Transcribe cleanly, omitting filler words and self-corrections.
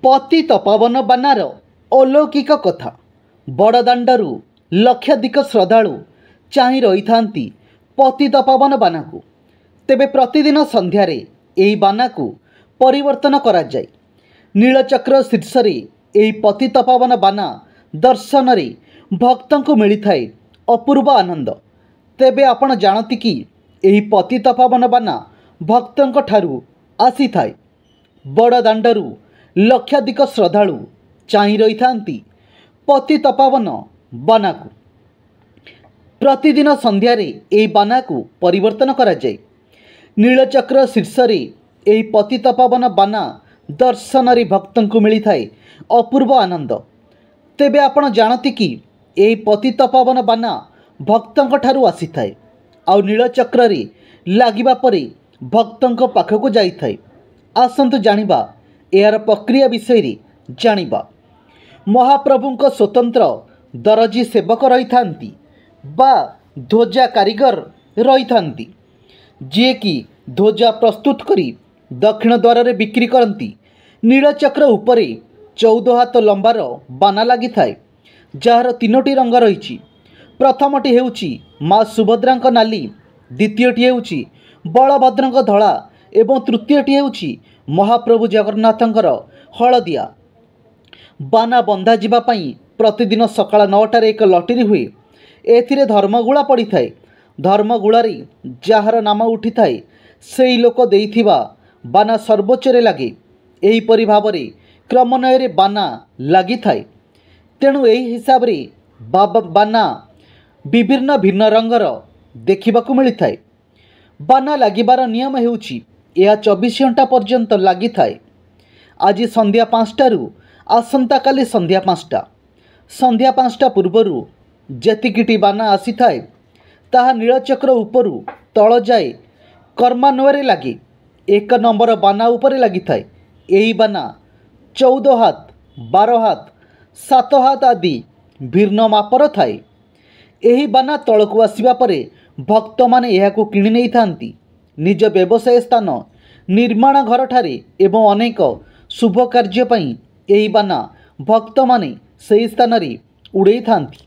पतित पवन बानार अलौकिक कथा बड़दाण्डरू लक्षाधिक श्रद्धालु चाहि रही थांती पतित पवन बाना को। तेबे प्रतिदिन संध्यारे एही बाना को परिवर्तन करा जाय। नीलचक्र शीर्ष एही पतित पवन बाना दर्शन रे भक्तों को मिलिथाए अपूर्व आनंद। तेबे आपण जानती कि एही पतित पवन बाना भक्तों ठारू आसी थाए। बड़दाण्डरू लक्षाधिक श्रद्धालु चाहि रही थांती पतित पवन बाना को। प्रतिदिन संध्यारे एही बाना को परिवर्तन करा जाय। नीलचक्र शीर्ष एही पतित पवन बाना दर्शन रे भक्तों को मिलिथाए अपूर्व आनंद। तेबे आपण जानती कि एही पतित पवन बाना भक्तों ठारू आसी थाए आ नीलचक्र रे लागिबा परे भक्तों पाखक जाइथाए। आसंतु जानिबा यार प्रक्रिया विषय रे जानिबा। महाप्रभुंक स्वतंत्र दरजी सेवक रही थांती बा ध्वजा कारीगर रही थांती जे कि ध्वजा प्रस्तुत करी दक्षिण द्वार रे बिक्री करती। नीलचक्र उपरे 14 हाथ लंबार बाना लगी थाए जार 3टी रंग रही। प्रथमटी हेउची माँ सुभद्रांक नाली, द्वितीयटी हेउची बलभद्रंक धला एवं तृतीयटी हेउची महाप्रभु जगन्नाथंकर हलदिया। बाना बंधा जिबा पई प्रतिदिन सकाळ 9टार एक लटरी हुए। एथिरे धर्मगुला पड़ी थाए। धर्मगुला रे जार नाम उठी थाए सेई लोक देइथिबा बाना सर्वोच्च रे लागे। एहीपरि भावरे क्रमन्वय रे बाना लगी थाए। तेणु एही हिसाब रे बाना विभिन्न भिन्न रंगर देखिबाकू मिली थाए। बाना लागिबार नियम हेउची यह 24 घंटा पर्यंत लगी थाए। आज संध्या 5टारू आसंता काली संध्या 5टा। संध्या 5टा पूर्वरू जेतिकिटी बाना आसी थाए ताहा नीलचक्र उपरू तळ जाए कर्मान्वय लगे 1 नंबर बाना उपरे लगी थाए। एही बाना 14 हाथ, 12 हाथ, 7 हाथ आदि भिन्न मापर थाए। एही बाना तळकू आसिबा परे भक्त माने एहाकू किणी नै थांती निज व्यवसाय स्थान, निर्माण घर ठारे एवं अनेक शुभ कार्य पई एही बाना भक्त माने सेही स्थान रे उड़ै थांती।